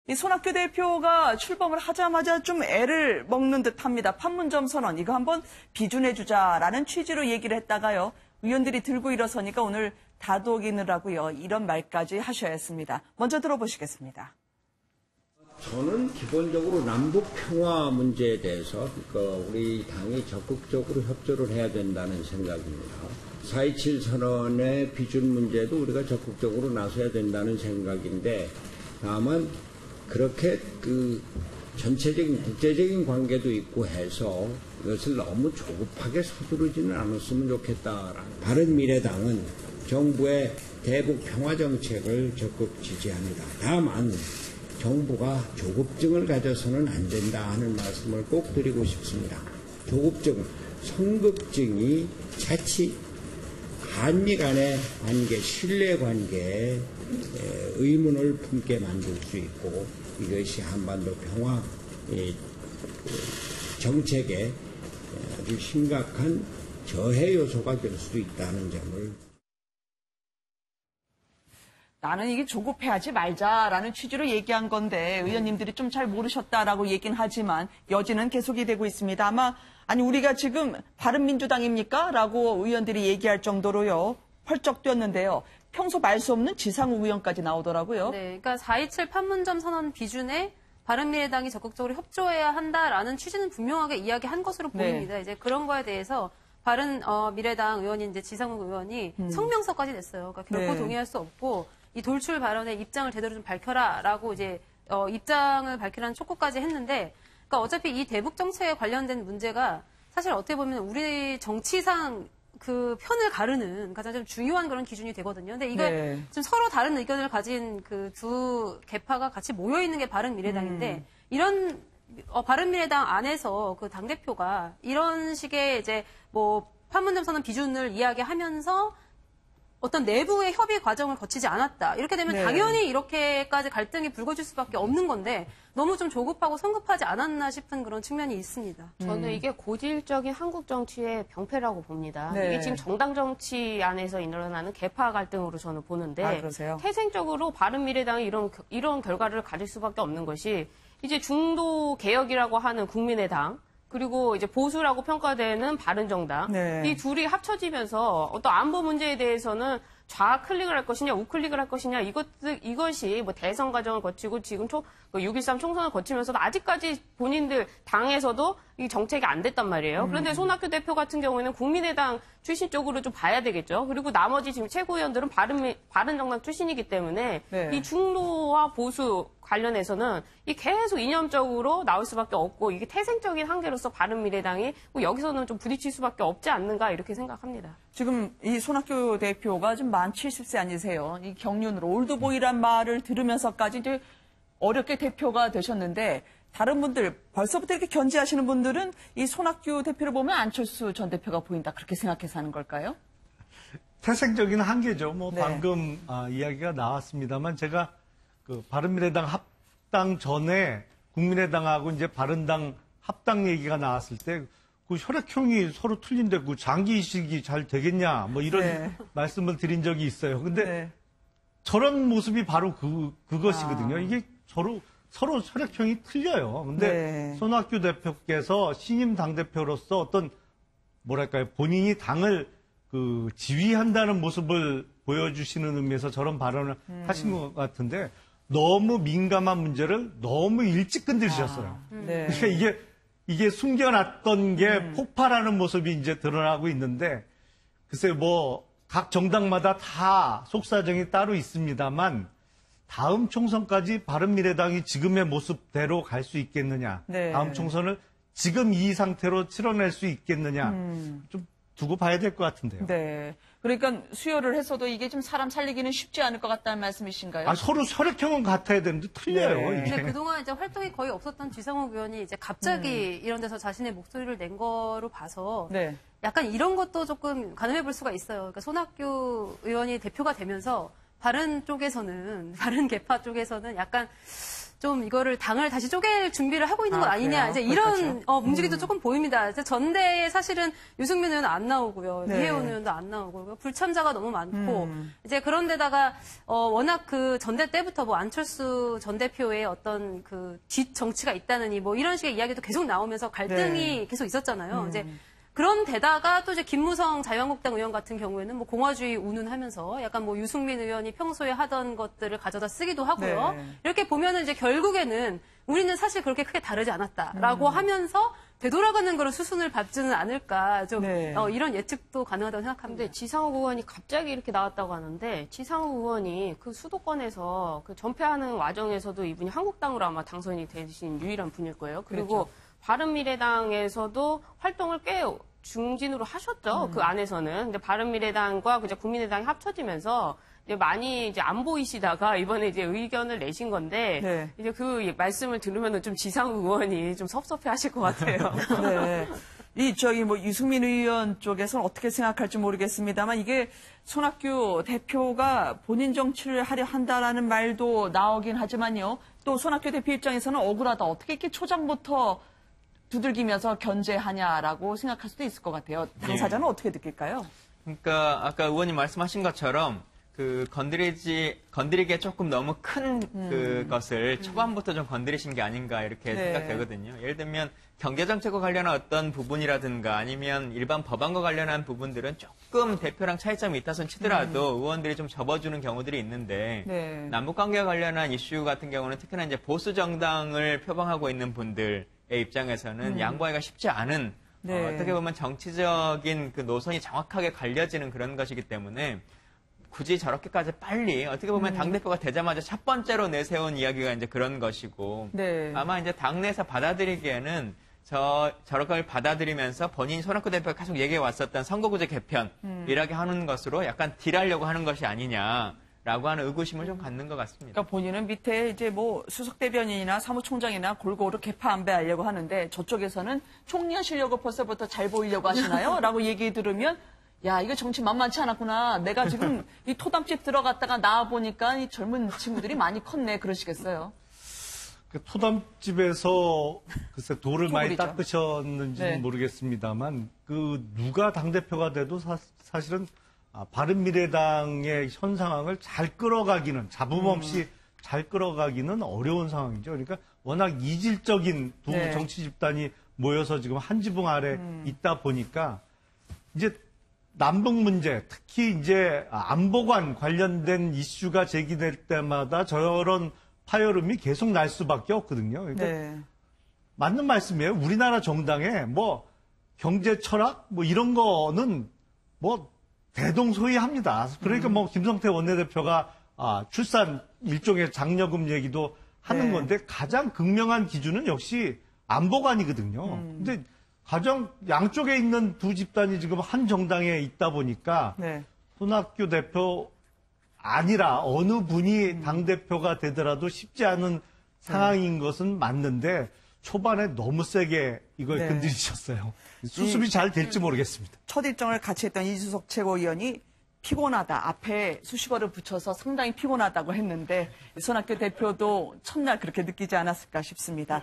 이 손학규 대표가 출범을 하자마자 좀 애를 먹는 듯합니다. 판문점 선언 이거 한번 비준해주자라는 취지로 얘기를 했다가요. 의원들이 들고 일어서니까 오늘 다독이느라고요 이런 말까지 하셔야 했습니다. 먼저 들어보시겠습니다. 저는 기본적으로 남북 평화 문제에 대해서 우리 당이 적극적으로 협조를 해야 된다는 생각입니다. 4.27 선언의 비준 문제도 우리가 적극적으로 나서야 된다는 생각인데 다만 그렇게 전체적인 국제적인 관계도 있고 해서 이것을 너무 조급하게 서두르지는 않았으면 좋겠다. 바른미래당은 정부의 대북 평화 정책을 적극 지지합니다. 다만 정부가 조급증을 가져서는 안 된다 하는 말씀을 꼭 드리고 싶습니다. 조급증, 성급증이 자칫 한미 간의 관계, 신뢰 관계에 의문을 품게 만들 수 있고 이것이 한반도 평화 정책에 아주 심각한 저해 요소가 될 수도 있다는 점을 나는 이게 조급해하지 말자라는 취지로 얘기한 건데 의원님들이 좀 잘 모르셨다라고 얘기는 하지만 여지는 계속이 되고 있습니다. 아니 우리가 지금 바른민주당입니까? 라고 의원들이 얘기할 정도로요. 펄쩍 뛰었는데요. 평소 말 수 없는 지상우 의원까지 나오더라고요. 네, 그러니까 4.27 판문점 선언 비준에 바른미래당이 적극적으로 협조해야 한다라는 취지는 분명하게 이야기한 것으로 보입니다. 네. 이제 그런 거에 대해서 바른미래당 의원인 이제 지상우 의원이 성명서까지 냈어요. 그러니까 결코 네. 동의할 수 없고 이 돌출 발언의 입장을 제대로 좀 밝혀라라고 이제 입장을 밝히라는 촉구까지 했는데, 그러니까 어차피 이 대북 정책에 관련된 문제가 사실 어떻게 보면 우리 정치상 그 편을 가르는 가장 좀 중요한 그런 기준이 되거든요. 근데 이걸 지금 서로 다른 의견을 가진 그 두 계파가 같이 모여 있는 게 바른미래당인데 이런 바른미래당 안에서 그 당대표가 이런 식의 이제 뭐 판문점 선언 비준을 이야기하면서 어떤 내부의 협의 과정을 거치지 않았다. 이렇게 되면 당연히 이렇게까지 갈등이 불거질 수밖에 없는 건데 너무 좀 조급하고 성급하지 않았나 싶은 그런 측면이 있습니다. 저는 이게 고질적인 한국 정치의 병폐라고 봅니다. 네. 이게 지금 정당 정치 안에서 일어나는 계파 갈등으로 저는 보는데 그러세요? 태생적으로 바른미래당이 이런 결과를 가질 수밖에 없는 것이 이제 중도 개혁이라고 하는 국민의당 그리고 이제 보수라고 평가되는 바른정당 이 둘이 합쳐지면서 어떤 안보 문제에 대해서는 좌클릭을 할 것이냐 우클릭을 할 것이냐 이것이 뭐 대선 과정을 거치고 지금 6.13 총선을 거치면서도 아직까지 본인들 당에서도 이 정책이 안 됐단 말이에요. 그런데 손학규 대표 같은 경우에는 국민의당 출신 쪽으로 좀 봐야 되겠죠. 그리고 나머지 지금 최고위원들은 바른정당 출신이기 때문에 이 중도와 보수 관련해서는 이 계속 이념적으로 나올 수밖에 없고 이게 태생적인 한계로서 바른미래당이 여기서는 좀 부딪힐 수밖에 없지 않는가 이렇게 생각합니다. 지금 이 손학규 대표가 좀 만 70세 아니세요. 이 경륜으로 올드보이란 말을 들으면서까지 이제 어렵게 대표가 되셨는데 다른 분들 벌써부터 이렇게 견지하시는 분들은 이 손학규 대표를 보면 안철수 전 대표가 보인다 그렇게 생각해서 하는 걸까요? 태생적인 한계죠. 방금 이야기가 나왔습니다만 제가 그 바른미래당 합당 전에 국민의당하고 이제 바른당 합당 얘기가 나왔을 때 그 혈액형이 서로 틀린데 그 장기 이식이 잘 되겠냐 뭐 이런 말씀을 드린 적이 있어요. 근데 저런 모습이 바로 그것이거든요. 이게 서로 혈액형이 틀려요. 근데 손학규 대표께서 신임 당대표로서 어떤 뭐랄까요 본인이 당을 지휘한다는 모습을 보여주시는 의미에서 저런 발언을 하신 것 같은데 너무 민감한 문제를 너무 일찍 건드리셨어요. 그러니까 이게 숨겨놨던 게 폭발하는 모습이 이제 드러나고 있는데 글쎄 각 정당마다 다 속사정이 따로 있습니다만 다음 총선까지 바른미래당이 지금의 모습대로 갈 수 있겠느냐. 다음 총선을 지금 이 상태로 치러낼 수 있겠느냐. 좀 두고 봐야 될 것 같은데요. 네. 그러니까 수요를 했어도 이게 좀 사람 살리기는 쉽지 않을 것 같다는 말씀이신가요? 서로 혈액형은 같아야 되는데 틀려요. 이게. 근데 그동안 이제 활동이 거의 없었던 지상욱 의원이 이제 갑자기 이런 데서 자신의 목소리를 낸 거로 봐서 약간 이런 것도 조금 가늠해 볼 수가 있어요. 그러니까 손학규 의원이 대표가 되면서 바른 계파 쪽에서는 약간 좀 이거를 당을 다시 쪼갤 준비를 하고 있는 것 아니냐. 이제 이런 움직임도 조금 보입니다. 전대에 사실은 유승민 의원은 안 나오고요. 이혜원 의원도 안 나오고 불참자가 너무 많고 이제 그런데다가 워낙 그 전대 때부터 뭐 안철수 전 대표의 어떤 그 뒷 정치가 있다느니 뭐 이런 식의 이야기도 계속 나오면서 갈등이 계속 있었잖아요. 이제 그런 데다가 또 이제 김무성 자유한국당 의원 같은 경우에는 뭐 공화주의 운운하면서 약간 뭐 유승민 의원이 평소에 하던 것들을 가져다 쓰기도 하고요. 이렇게 보면은 이제 결국에는 우리는 사실 그렇게 크게 다르지 않았다라고 하면서 되돌아가는 거로 수순을 밟지는 않을까 좀 이런 예측도 가능하다고 생각합니다. 근데 지상욱 의원이 갑자기 이렇게 나왔다고 하는데 지상욱 의원이 그 수도권에서 그 전패하는 와중에서도 이분이 한국당으로 아마 당선이 되신 유일한 분일 거예요. 그리고 바른미래당에서도 활동을 꽤 중진으로 하셨죠. 그 안에서는. 근데 바른미래당과 이제 국민의당이 합쳐지면서 이제 많이 이제 안 보이시다가 이번에 이제 의견을 내신 건데 이제 그 말씀을 들으면은 좀 지상욱 의원이 좀 섭섭해 하실 것 같아요. 네. 뭐 유승민 의원 쪽에서는 어떻게 생각할지 모르겠습니다만 이게 손학규 대표가 본인 정치를 하려 한다라는 말도 나오긴 하지만요. 또 손학규 대표 입장에서는 억울하다. 어떻게 이렇게 초장부터 두들기면서 견제하냐라고 생각할 수도 있을 것 같아요. 당사자는 어떻게 느낄까요? 그러니까 아까 의원님 말씀하신 것처럼 그 건드리기에 조금 너무 큰 그것을 초반부터 좀 건드리신 게 아닌가 이렇게 생각되거든요. 예를 들면 경제정책과 관련한 어떤 부분이라든가 아니면 일반 법안과 관련한 부분들은 조금 대표랑 차이점이 있다 손 치더라도 의원들이 좀 접어주는 경우들이 있는데 남북관계와 관련한 이슈 같은 경우는 특히나 이제 보수 정당을 표방하고 있는 분들의 입장에서는 양보하기가 쉽지 않은 어떻게 보면 정치적인 그 노선이 정확하게 갈려지는 그런 것이기 때문에 굳이 저렇게까지 빨리 어떻게 보면 당대표가 되자마자 첫 번째로 내세운 이야기가 이제 그런 것이고 아마 이제 당내에서 받아들이기에는 저걸 받아들이면서 본인 손학규 대표가 계속 얘기해 왔었던 선거구제 개편 이렇게 하는 것으로 약간 딜하려고 하는 것이 아니냐라고 하는 의구심을 좀 갖는 것 같습니다. 그러니까 본인은 밑에 이제 뭐 수석 대변인이나 사무총장이나 골고루 개파 안배하려고 하는데 저쪽에서는 총리하시려고 벌써부터 잘 보이려고 하시나요? 라고 얘기 들으면 야, 이거 정치 만만치 않았구나. 내가 지금 이 토담집 들어갔다가 나와보니까 이 젊은 친구들이 많이 컸네. 그러시겠어요. 그 토담집에서 글쎄 돌을 많이 쪼그리죠. 닦으셨는지는 모르겠습니다만 그 누가 당대표가 돼도 사실은 바른미래당의 현 상황을 잘 끌어가기는 잡음 없이 잘 끌어가기는 어려운 상황이죠. 그러니까 워낙 이질적인 두 정치 집단이 모여서 지금 한 지붕 아래 있다 보니까 이제 남북 문제, 특히 이제 안보관 관련된 이슈가 제기될 때마다 저런 파열음이 계속 날 수밖에 없거든요. 그러니까 맞는 말씀이에요. 우리나라 정당에 뭐 경제 철학 뭐 이런 거는 뭐 대동소이합니다. 그러니까 뭐 김성태 원내대표가 출산 일종의 장려금 얘기도 하는 건데 가장 극명한 기준은 역시 안보관이거든요. 근데 가장 양쪽에 있는 두 집단이 지금 한 정당에 있다 보니까 손학규 대표 아니라 어느 분이 당대표가 되더라도 쉽지 않은 상황인 것은 맞는데 초반에 너무 세게 이걸 건드리셨어요. 수습이 잘 될지 모르겠습니다. 첫 일정을 같이 했던 이주석 최고위원이 피곤하다. 앞에 수식어를 붙여서 상당히 피곤하다고 했는데 손학규 대표도 첫날 그렇게 느끼지 않았을까 싶습니다.